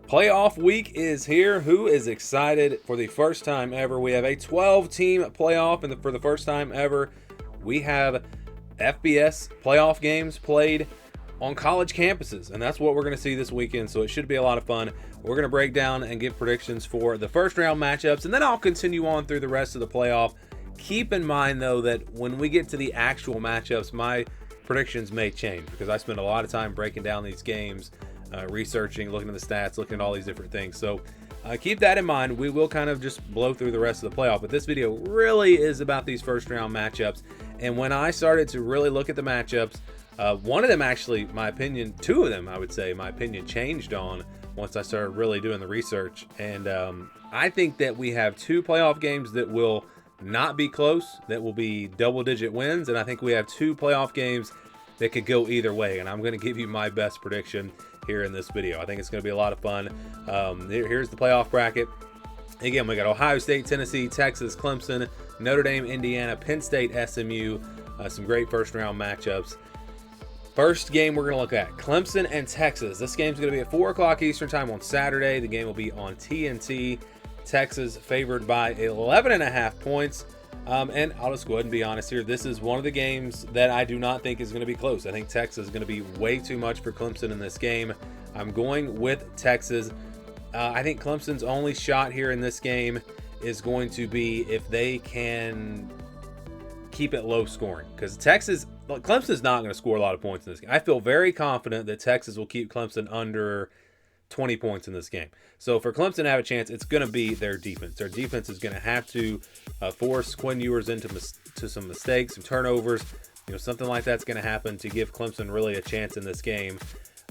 Playoff week is here. Who is excited for the first time ever? We have a 12-team playoff, and for the first time ever, we have FBS playoff games played on college campuses, and that's what we're going to see this weekend, so it should be a lot of fun. We're going to break down and give predictions for the first round matchups, and then I'll continue on through the rest of the playoff. Keep in mind, though, that when we get to the actual matchups, my predictions may change because I spend a lot of time breaking down these games, researching, looking at the stats, looking at all these different things. So keep that in mind. We will kind of just blow through the rest of the playoff, but this video really is about these first round matchups. And when I started to really look at the matchups, one of them actually, my opinion, two of them, I would say, my opinion changed on once I started really doing the research. And I think that we have two playoff games that will not be close, that will be double-digit wins. And I think we have two playoff games that could go either way. And I'm going to give you my best prediction here in this video. I think it's going to be a lot of fun. Here's the playoff bracket. Again, we got Ohio State, Tennessee, Texas, Clemson, Notre Dame, Indiana, Penn State, SMU. Some great first-round matchups. First game we're going to look at, Clemson and Texas. This game's going to be at 4 o'clock Eastern time on Saturday. The game will be on TNT. Texas favored by 11.5 points. And I'll just go ahead and be honest here. This is one of the games that I do not think is going to be close. I think Texas is going to be way too much for Clemson in this game. I'm going with Texas. I think Clemson's only shot here in this game is going to be if they can keep it low scoring. Because Clemson's not going to score a lot of points in this game. I feel very confident that Texas will keep Clemson under 20 points in this game. So for Clemson to have a chance, it's going to be their defense. Their defense is going to have to force Quinn Ewers into some mistakes, some turnovers. Something like that's going to happen to give Clemson really a chance in this game.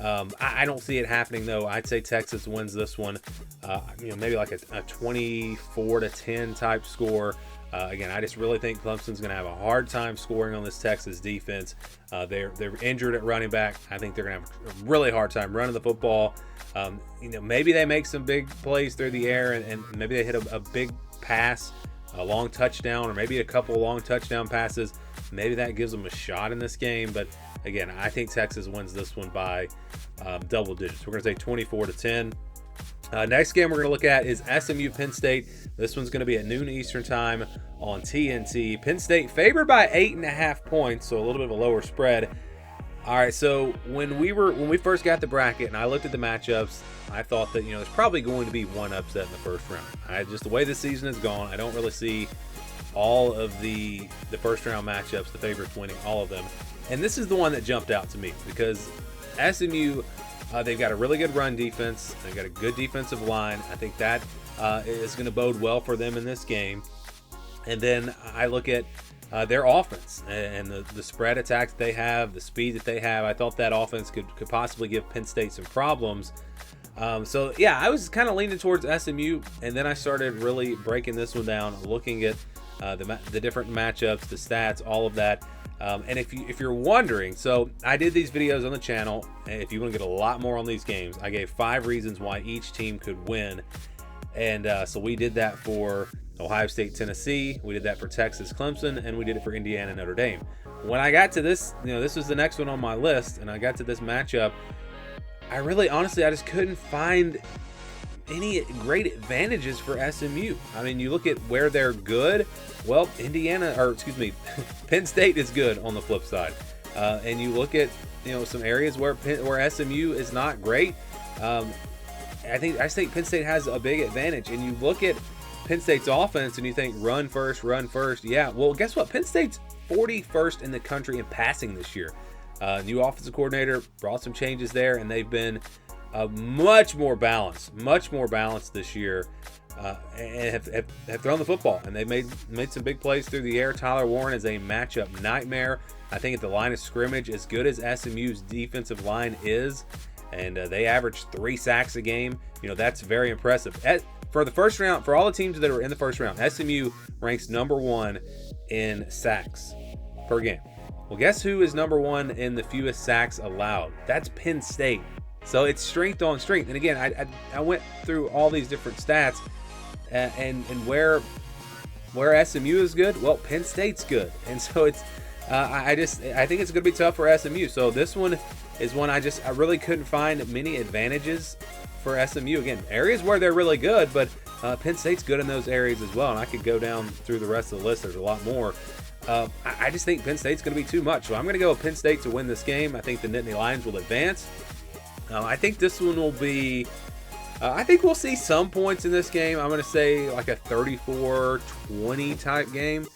I don't see it happening, though. I'd say Texas wins this one. Maybe like a 24-10 type score. Again, I just really think Clemson's going to have a hard time scoring on this Texas defense. They're injured at running back. I think they're going to have a really hard time running the football. Maybe they make some big plays through the air, and maybe they hit a big pass, a long touchdown, or maybe a couple long touchdown passes. Maybe that gives them a shot in this game. But again, I think Texas wins this one by double digits. We're going to say 24-10. Next game we're going to look at is SMU Penn State. This one's going to be at noon Eastern time on TNT. Penn State favored by 8.5 points, so a little bit of a lower spread. All right, so when we first got the bracket and I looked at the matchups, I thought that there's probably going to be one upset in the first round. Just the way the season has gone, I don't really see all of the first round matchups, the favorites winning all of them. And this is the one that jumped out to me because SMU, they've got a really good run defense. They've got a good defensive line. I think that is going to bode well for them in this game. And then I look at their offense and the spread attacks they have, the speed that they have. I thought that offense could possibly give Penn State some problems. So yeah, I was kind of leaning towards SMU, and then I started really breaking this one down, looking at the different matchups, the stats, all of that. And if you're wondering, so I did these videos on the channel, and if you want to get a lot more on these games, I gave 5 reasons why each team could win. And so we did that for Ohio State, Tennessee, we did that for Texas, Clemson, and we did it for Indiana, Notre Dame. When I got to this, this was the next one on my list, and I got to this matchup, I just couldn't find any great advantages for SMU. I mean, you look at where they're good. Well, Penn State is good on the flip side. And you look at, some areas where SMU is not great. I think Penn State has a big advantage. And you look at Penn State's offense and you think run first. Yeah, well, guess what? Penn State's 41st in the country in passing this year. New offensive coordinator brought some changes there, and they've been much more balanced this year, and have thrown the football, and they've made some big plays through the air. Tyler Warren is a matchup nightmare. I think at the line of scrimmage, as good as SMU's defensive line is, and they average 3 sacks a game, that's very impressive. For the first round, for all the teams that are in the first round, SMU ranks number 1 in sacks per game. Well, guess who is number 1 in the fewest sacks allowed? That's Penn State. So it's strength on strength. And again, I went through all these different stats, and where SMU is good, well, Penn State's good. And so it's I think it's going to be tough for SMU. So this one is one I really couldn't find many advantages for SMU. Again, areas where they're really good, but Penn State's good in those areas as well. And I could go down through the rest of the list. There's a lot more. I just think Penn State's going to be too much. So I'm going to go with Penn State to win this game. I think the Nittany Lions will advance. I think this one will be, I think we'll see some points in this game. I'm going to say like a 34-20 type game.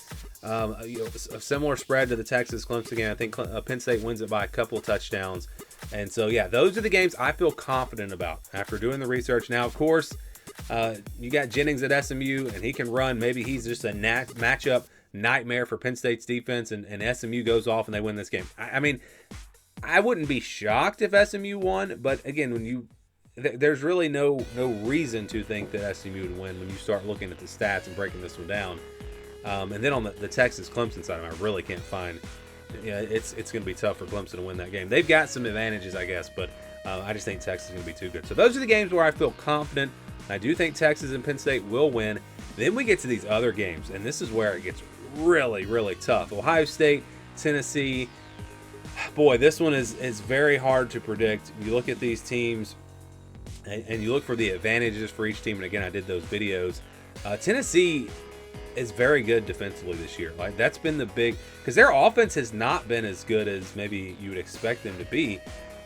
A similar spread to the Texas-Clemson game. I think Penn State wins it by a couple of touchdowns. And so, yeah, those are the games I feel confident about after doing the research. Now, of course, you got Jennings at SMU, and he can run. Maybe he's just a matchup nightmare for Penn State's defense, and SMU goes off and they win this game. I mean, I wouldn't be shocked if SMU won, but again, there's really no reason to think that SMU would win when you start looking at the stats and breaking this one down. And then on the Texas-Clemson side, I really can't find. It's going to be tough for Clemson to win that game. They've got some advantages, I guess, but I just think Texas is going to be too good. So those are the games where I feel confident. I do think Texas and Penn State will win. Then we get to these other games, and this is where it gets really, really tough. Ohio State, Tennessee. Boy, this one is very hard to predict. You look at these teams, and you look for the advantages for each team. And again, I did those videos. Tennessee is very good defensively this year. Like, that's been the big, because their offense has not been as good as maybe you would expect them to be.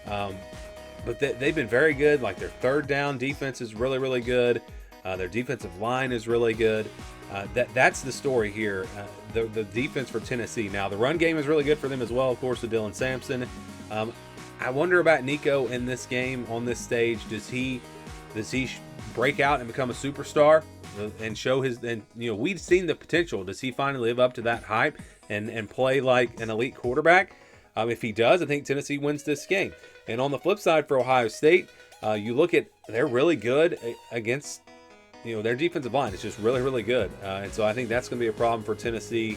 But they've been very good. Like, their third down defense is really, really good. Their defensive line is really good. That's the story here. The defense for Tennessee. Now, the run game is really good for them as well, of course, with Dylan Sampson. I wonder about Nico in this game on this stage. Does he break out and become a superstar and show his? And we've seen the potential. Does he finally live up to that hype and play like an elite quarterback? If he does, I think Tennessee wins this game. And on the flip side for Ohio State, you look at, they're really good against. Their defensive line is just really, really good. And so I think that's going to be a problem for Tennessee.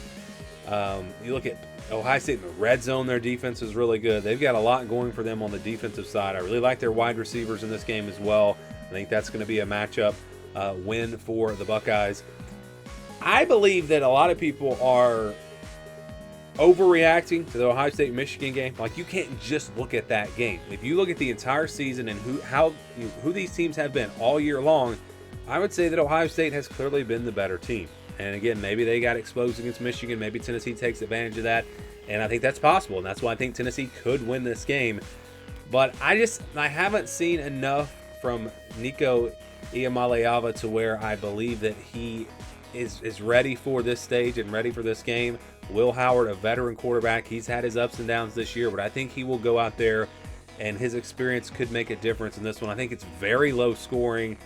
You look at Ohio State in the red zone, their defense is really good. They've got a lot going for them on the defensive side. I really like their wide receivers in this game as well. I think that's going to be a matchup win for the Buckeyes. I believe that a lot of people are overreacting to the Ohio State-Michigan game. Like, you can't just look at that game. If you look at the entire season and who these teams have been all year long, I would say that Ohio State has clearly been the better team. And again, maybe they got exposed against Michigan. Maybe Tennessee takes advantage of that. And I think that's possible. And that's why I think Tennessee could win this game. But I haven't seen enough from Nico Iamaleava to where I believe that he is ready for this stage and ready for this game. Will Howard, a veteran quarterback, he's had his ups and downs this year, but I think he will go out there and his experience could make a difference in this one. I think it's very low scoring.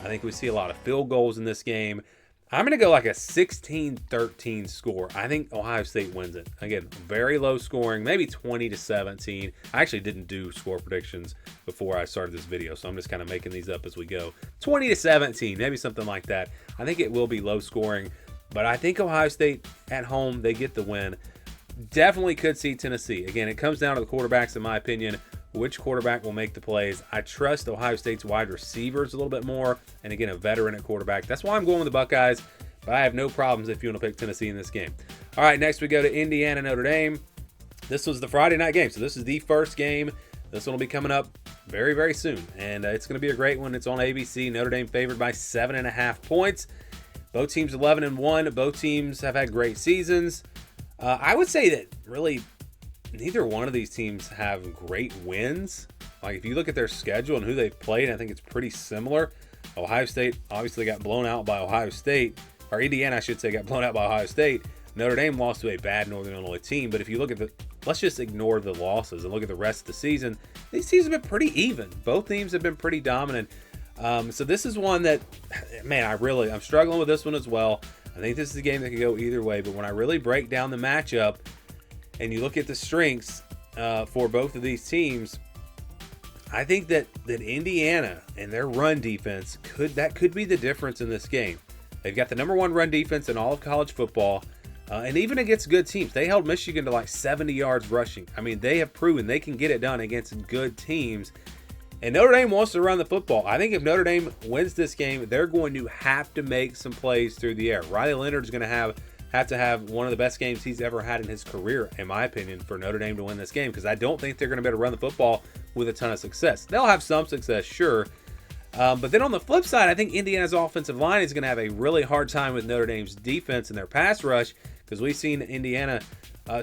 I think we see a lot of field goals in this game. I'm going to go like a 16-13 score. I think Ohio State wins it. Again, very low scoring, maybe 20-17. I actually didn't do score predictions before I started this video, so I'm just kind of making these up as we go. 20-17, maybe something like that. I think it will be low scoring, but I think Ohio State at home, they get the win. Definitely could see Tennessee. Again, it comes down to the quarterbacks, in my opinion. Which quarterback will make the plays? I trust Ohio State's wide receivers a little bit more. And again, a veteran at quarterback. That's why I'm going with the Buckeyes. But I have no problems if you want to pick Tennessee in this game. All right, next we go to Indiana, Notre Dame. This was the Friday night game. So this is the first game. This one will be coming up very, very soon. And it's going to be a great one. It's on ABC. Notre Dame favored by 7.5 points. Both teams 11-1. Both teams have had great seasons. I would say that really neither one of these teams have great wins. Like, if you look at their schedule and who they've played, I think it's pretty similar. Ohio State obviously got blown out by Ohio State, or Indiana, I should say, got blown out by Ohio State. Notre Dame lost to a bad Northern Illinois team. But if you look at let's just ignore the losses and look at the rest of the season. These teams have been pretty even. Both teams have been pretty dominant. So this is one that, man, I'm struggling with this one as well. I think this is a game that could go either way. But when I really break down the matchup, and you look at the strengths for both of these teams, I think that Indiana and their run defense could be the difference in this game. They've got the number one run defense in all of college football, and even against good teams. They held Michigan to like 70 yards rushing. I mean, they have proven they can get it done against good teams. And Notre Dame wants to run the football. I think if Notre Dame wins this game, they're going to have to make some plays through the air. Riley Leonard's going to have to have one of the best games he's ever had in his career, in my opinion, for Notre Dame to win this game, because I don't think they're going to be able to run the football with a ton of success. They'll have some success, sure, But then on the flip side, I think Indiana's offensive line is going to have a really hard time with Notre Dame's defense and their pass rush, because we've seen Indiana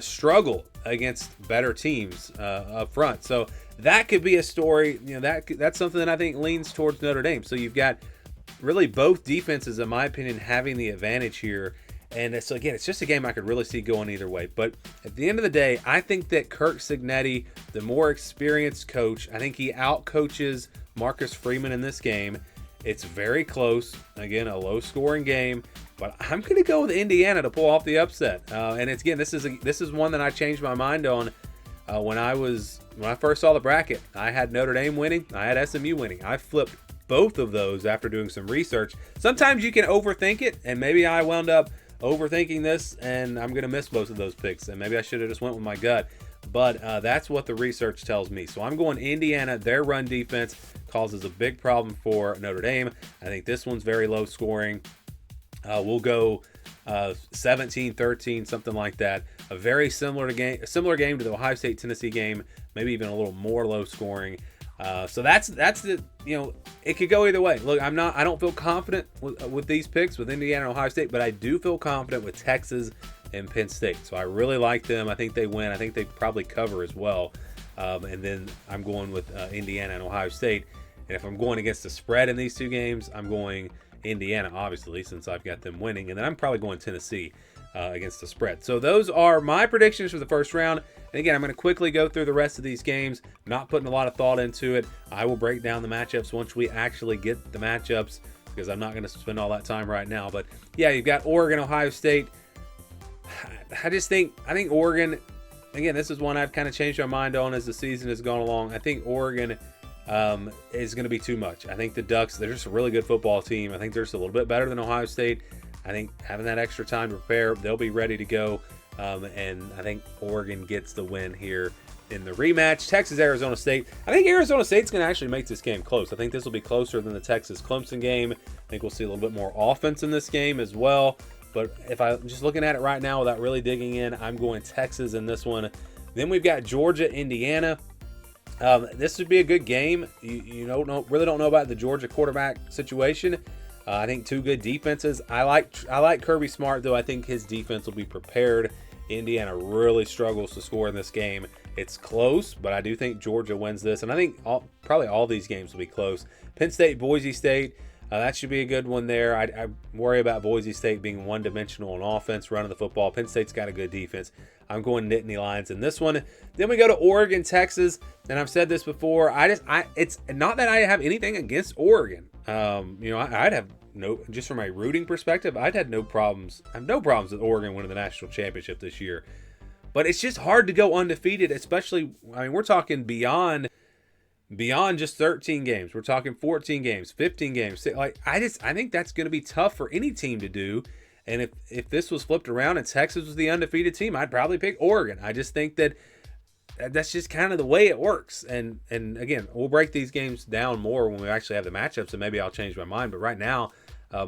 struggle against better teams up front. So that could be a story. That's something that I think leans towards Notre Dame. So you've got really both defenses, in my opinion, having the advantage here. And so again, it's just a game I could really see going either way. But at the end of the day, I think that Kirk Cignetti, the more experienced coach, I think he outcoaches Marcus Freeman in this game. It's very close. Again, a low-scoring game. But I'm going to go with Indiana to pull off the upset. And it's, again, this is one that I changed my mind on when I first saw the bracket. I had Notre Dame winning. I had SMU winning. I flipped both of those after doing some research. Sometimes you can overthink it, and maybe I wound up overthinking this, and I'm going to miss both of those picks, and maybe I should have just went with my gut. But that's what the research tells me. So I'm going Indiana. Their run defense causes a big problem for Notre Dame. I think this one's very low scoring. We'll go 17-13, something like that. A very similar game to the Ohio State-Tennessee game, maybe even a little more low scoring. So that's the, it could go either way. Look, I don't feel confident with these picks with Indiana and Ohio State, but I do feel confident with Texas and Penn State. So I really like them. I think they win. I think they probably cover as well. And then I'm going with Indiana and Ohio State. And if I'm going against the spread in these two games, I'm going Indiana, obviously, since I've got them winning. And then I'm probably going Tennessee against the spread. So those are my predictions for the first round. And again, I'm going to quickly go through the rest of these games, not putting a lot of thought into it. I will break down the matchups once we actually get the matchups, because I'm not going to spend all that time right now. But yeah, you've got Oregon, Ohio State. I think Oregon, again, this is one I've kind of changed my mind on as the season has gone along. I think Oregon is going to be too much. I think the Ducks, they're just a really good football team. I think they're just a little bit better than Ohio State. I think having that extra time to prepare, they'll be ready to go. And I think Oregon gets the win here in the rematch. Texas, Arizona State. I think Arizona State's going to actually make this game close. I think this will be closer than the Texas Clemson game. I think we'll see a little bit more offense in this game as well. But if I'm just looking at it right now without really digging in, I'm going Texas in this one. Then we've got Georgia, Indiana. This would be a good game. You really don't know about the Georgia quarterback situation. I think two good defenses. I like Kirby Smart, though. I think his defense will be prepared. Indiana really struggles to score in this game. It's close, but I do think Georgia wins this, and I think probably all these games will be close. Penn State, Boise State. That should be a good one there. I worry about Boise State being one-dimensional on offense, running the football. Penn State's got a good defense. I'm going Nittany Lions in this one. Then we go to Oregon, Texas, and I've said this before. It's not that I have anything against Oregon. I'd have just from a rooting perspective, I'd have no problems. I have no problems with Oregon winning the national championship this year. But it's just hard to go undefeated, especially, we're talking beyond just 13 games. We're talking 14 games, 15 games. I think that's going to be tough for any team to do. And if this was flipped around and Texas was the undefeated team, I'd probably pick Oregon. I just think that's just kind of the way it works. And again, we'll break these games down more when we actually have the matchups, and maybe I'll change my mind. But right now,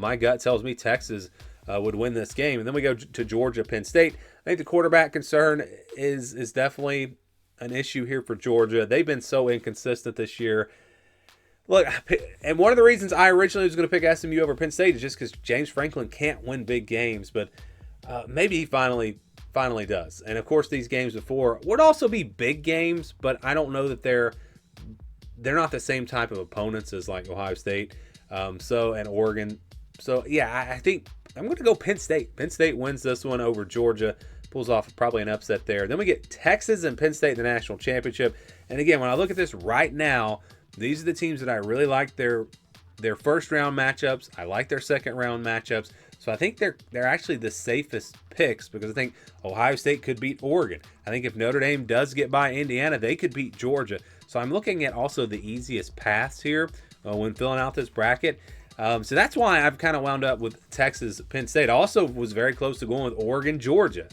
my gut tells me Texas would win this game. And then we go to Georgia, Penn State. I think the quarterback concern is definitely an issue here for Georgia. They've been so inconsistent this year. Look, and one of the reasons I originally was going to pick SMU over Penn State is just because James Franklin can't win big games, but maybe he finally does. And of course, these games before would also be big games, but I don't know that they're not the same type of opponents as like Ohio State, and Oregon. So yeah, I think I'm going to go Penn State. Penn State wins this one over Georgia, pulls off probably an upset there. Then we get Texas and Penn State in the national championship. And again, when I look at this right now, these are the teams that I really like their first round matchups. I like their second round matchups. So I think they're actually the safest picks, because I think Ohio State could beat Oregon. I think if Notre Dame does get by Indiana, they could beat Georgia. So I'm looking at also the easiest paths here when filling out this bracket. So that's why I've kind of wound up with Texas, Penn State. I also was very close to going with Oregon, Georgia.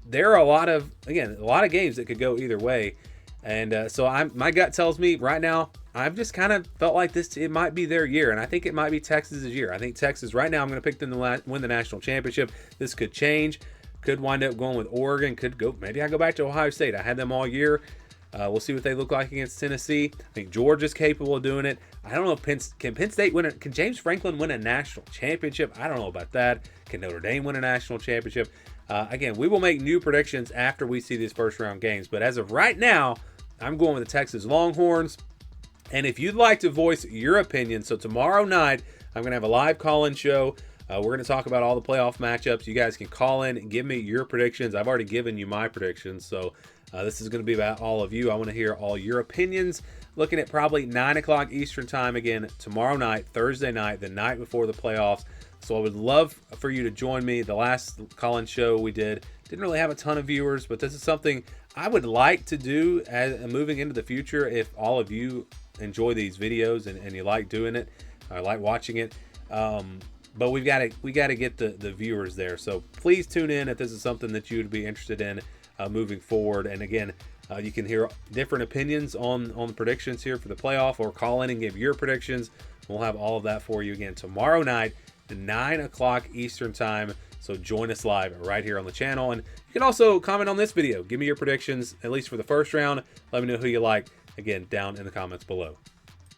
There are a lot of games that could go either way. And so my gut tells me right now, I've just kind of felt like it might be their year. And I think it might be Texas's year. I think Texas right now, I'm going to pick them to win the national championship. This could change. Could wind up going with Oregon. Maybe I go back to Ohio State. I had them all year. We'll see what they look like against Tennessee. I think Georgia's capable of doing it. I don't know if can Penn State win it. Can James Franklin win a national championship? I don't know about that. Can Notre Dame win a national championship? Again, we will make new predictions after we see these first round games. But as of right now, I'm going with the Texas Longhorns. And if you'd like to voice your opinion, so tomorrow night, I'm going to have a live call-in show. We're going to talk about all the playoff matchups. You guys can call in and give me your predictions. I've already given you my predictions, so this is going to be about all of you. I want to hear all your opinions. Looking at probably 9 o'clock Eastern time again tomorrow night, Thursday night, the night before the playoffs. So I would love for you to join me. The last call-in show we didn't really have a ton of viewers, but this is something I would like to do as moving into the future if all of you enjoy these videos and you like doing it, I like watching it. But we got to get the viewers there. So please tune in if this is something that you would be interested in moving forward. And again, you can hear different opinions on the predictions here for the playoff, or call in and give your predictions. We'll have all of that for you again tomorrow night at 9 o'clock Eastern time. So join us live right here on the channel. And you can also comment on this video. Give me your predictions, at least for the first round. Let me know who you like, again, down in the comments below.